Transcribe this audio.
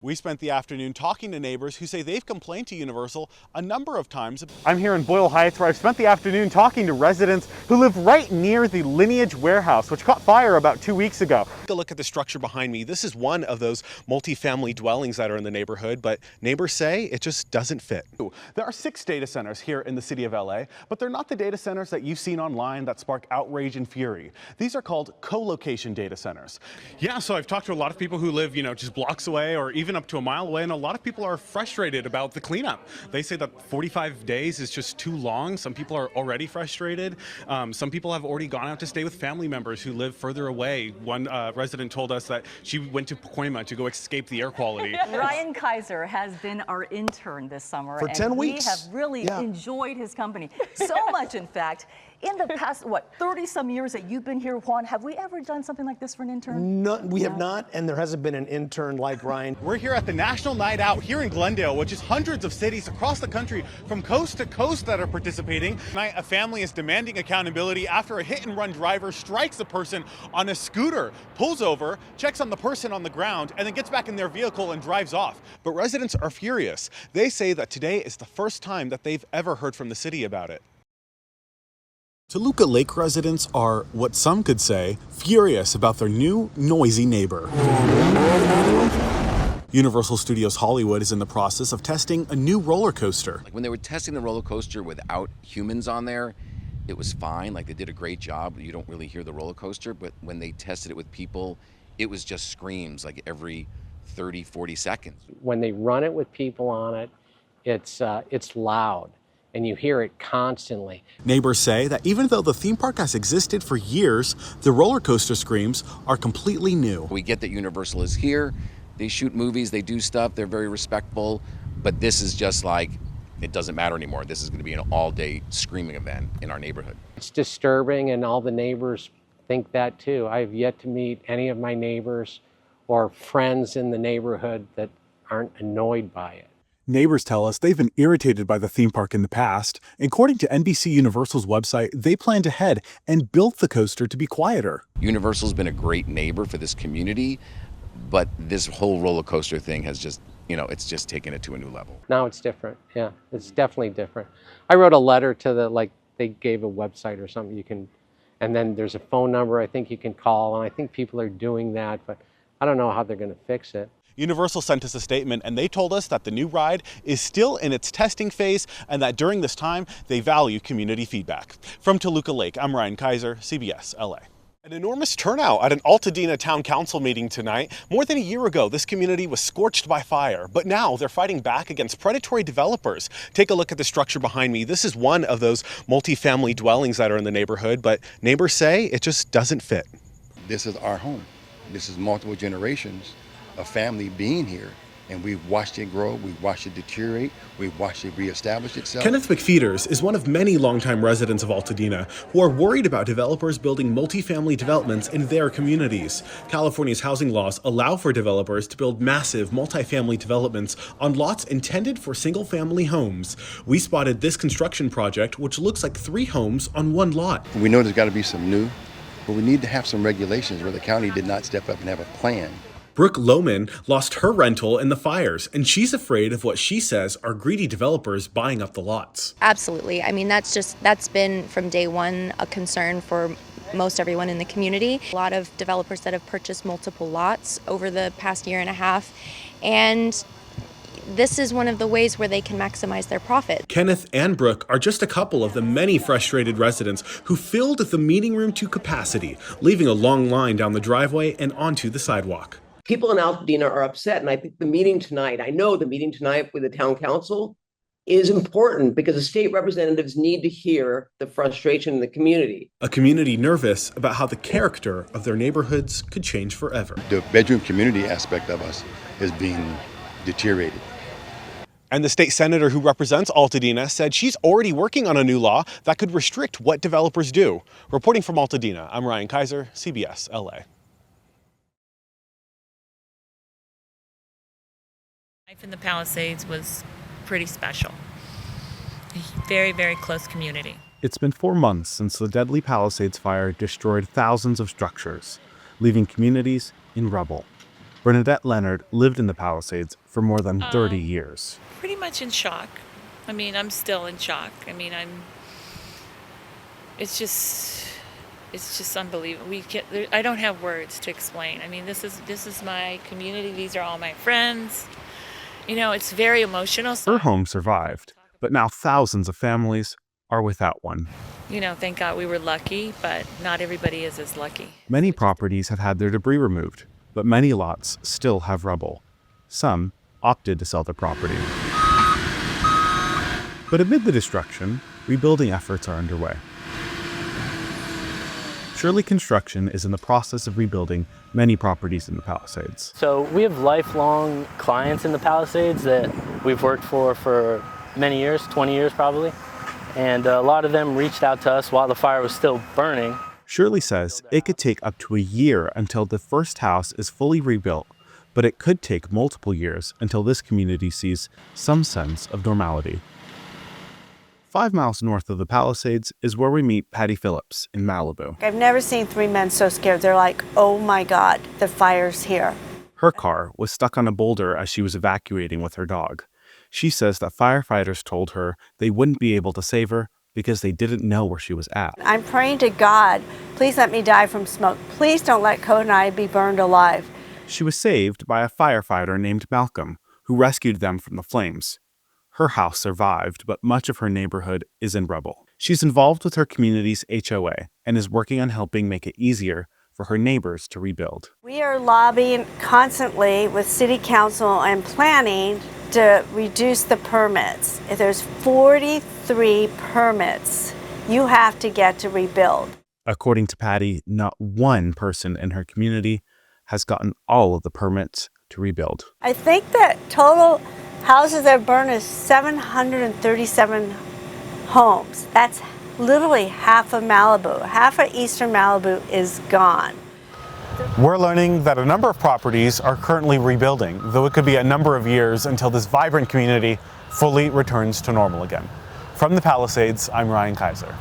We spent the afternoon talking to neighbors who say they've complained to Universal a number of times. I'm here in Boyle Heights, where I've spent the afternoon talking to residents who live right near the Lineage warehouse, which caught fire about 2 weeks ago. Take a look at the structure behind me. This is one of those multifamily dwellings that are in the neighborhood, but neighbors say it just doesn't fit. There are 6 data centers here in the city of LA, but they're not the data centers that you've seen online that spark outrage and fury. These are called co-location data centers. Yeah, so I've talked to a lot of people who live, just blocks away or even up to a mile away, and a lot of people are frustrated about the cleanup. They say that 45 days is just too long. Some people are already frustrated. Some people have already gone out to stay with family members who live further away. One resident told us that she went to Pacoima to go escape the air quality. Ryan Kiser has been our intern this summer. For 10 weeks. We have really enjoyed his company. So much, in fact. In the past, 30-some years that you've been here, Juan, have we ever done something like this for an intern? No, we have not, and there hasn't been an intern like Ryan. We're here at the National Night Out here in Glendale, which is hundreds of cities across the country from coast to coast that are participating. Tonight, a family is demanding accountability after a hit-and-run driver strikes a person on a scooter, pulls over, checks on the person on the ground, and then gets back in their vehicle and drives off. But residents are furious. They say that today is the first time that they've ever heard from the city about it. Toluca Lake residents are, what some could say, furious about their new, noisy neighbor. Universal Studios Hollywood is in the process of testing a new roller coaster. When they were testing the roller coaster without humans on there, it was fine. They did a great job. You don't really hear the roller coaster, but when they tested it with people, it was just screams every 30, 40 seconds. When they run it with people on it, it's loud. And you hear it constantly. Neighbors say that even though the theme park has existed for years, the roller coaster screams are completely new. We get that Universal is here, they shoot movies, they do stuff, they're very respectful, but this is just it doesn't matter anymore. This is going to be an all-day screaming event in our neighborhood. It's disturbing, and all the neighbors think that too. I've yet to meet any of my neighbors or friends in the neighborhood that aren't annoyed by it. Neighbors tell us they've been irritated by the theme park in the past. According to NBC Universal's website, they planned ahead and built the coaster to be quieter. Universal's been a great neighbor for this community, but this whole roller coaster thing has just, it's just taken it to a new level. Now it's different. Yeah, it's definitely different. I wrote a letter to they gave a website or something and then there's a phone number I think you can call, and I think people are doing that, but I don't know how they're going to fix it. Universal sent us a statement, and they told us that the new ride is still in its testing phase and that during this time, they value community feedback. From Toluca Lake, I'm Ryan Kiser, CBS LA. An enormous turnout at an Altadena Town Council meeting tonight. More than a year ago, this community was scorched by fire, but now they're fighting back against predatory developers. Take a look at the structure behind me. This is one of those multifamily dwellings that are in the neighborhood, but neighbors say it just doesn't fit. This is our home. This is multiple generations of family being here, and we've watched it grow, we've watched it deteriorate, we've watched it reestablish itself. Kenneth McFeeters is one of many longtime residents of Altadena who are worried about developers building multifamily developments in their communities. California's housing laws allow for developers to build massive multifamily developments on lots intended for single-family homes. We spotted this construction project, which looks like 3 homes on one lot. We know there's got to be some new, but we need to have some regulations where the county did not step up and have a plan. Brooke Lohman lost her rental in the fires, and she's afraid of what she says are greedy developers buying up the lots. Absolutely. I mean, that's been from day one a concern for most everyone in the community. A lot of developers that have purchased multiple lots over the past year and a half, and this is one of the ways where they can maximize their profit. Kenneth and Brooke are just a couple of the many frustrated residents who filled the meeting room to capacity, leaving a long line down the driveway and onto the sidewalk. People in Altadena are upset, and I think the meeting tonight with the town council is important because the state representatives need to hear the frustration in the community. A community nervous about how the character of their neighborhoods could change forever. The bedroom community aspect of us is being deteriorated. And the state senator who represents Altadena said she's already working on a new law that could restrict what developers do. Reporting from Altadena, I'm Ryan Kiser, CBS LA. Life in the Palisades was pretty special. A very, very close community. It's been 4 months since the deadly Palisades fire destroyed thousands of structures, leaving communities in rubble. Bernadette Leonard lived in the Palisades for more than 30 years. Pretty much in shock. I mean, I'm still in shock. I mean, it's just unbelievable. I don't have words to explain. I mean, this is my community. These are all my friends. You know, it's very emotional. Her home survived, but now thousands of families are without one. You know, thank God we were lucky, but not everybody is as lucky. Many properties have had their debris removed, but many lots still have rubble. Some opted to sell their property. But amid the destruction, rebuilding efforts are underway. Shirley Construction is in the process of rebuilding many properties in the Palisades. So we have lifelong clients in the Palisades that we've worked for many years, 20 years probably. And a lot of them reached out to us while the fire was still burning. Shirley says it could take up to a year until the first house is fully rebuilt, but it could take multiple years until this community sees some sense of normality. 5 miles north of the Palisades is where we meet Patty Phillips in Malibu. I've never seen 3 men so scared. They're like, oh my God, the fire's here. Her car was stuck on a boulder as she was evacuating with her dog. She says that firefighters told her they wouldn't be able to save her because they didn't know where she was at. I'm praying to God, please let me die from smoke. Please don't let Code and I be burned alive. She was saved by a firefighter named Malcolm, who rescued them from the flames. Her house survived, but much of her neighborhood is in rubble. She's involved with her community's HOA and is working on helping make it easier for her neighbors to rebuild. We are lobbying constantly with City Council and planning to reduce the permits. If there's 43 permits you have to get to rebuild. According to Patty, not one person in her community has gotten all of the permits to rebuild. I think that total houses that burn is 737 homes. That's literally half of Malibu. Half of eastern Malibu is gone. We're learning that a number of properties are currently rebuilding, though it could be a number of years until this vibrant community fully returns to normal again. From the Palisades, I'm Ryan Kiser.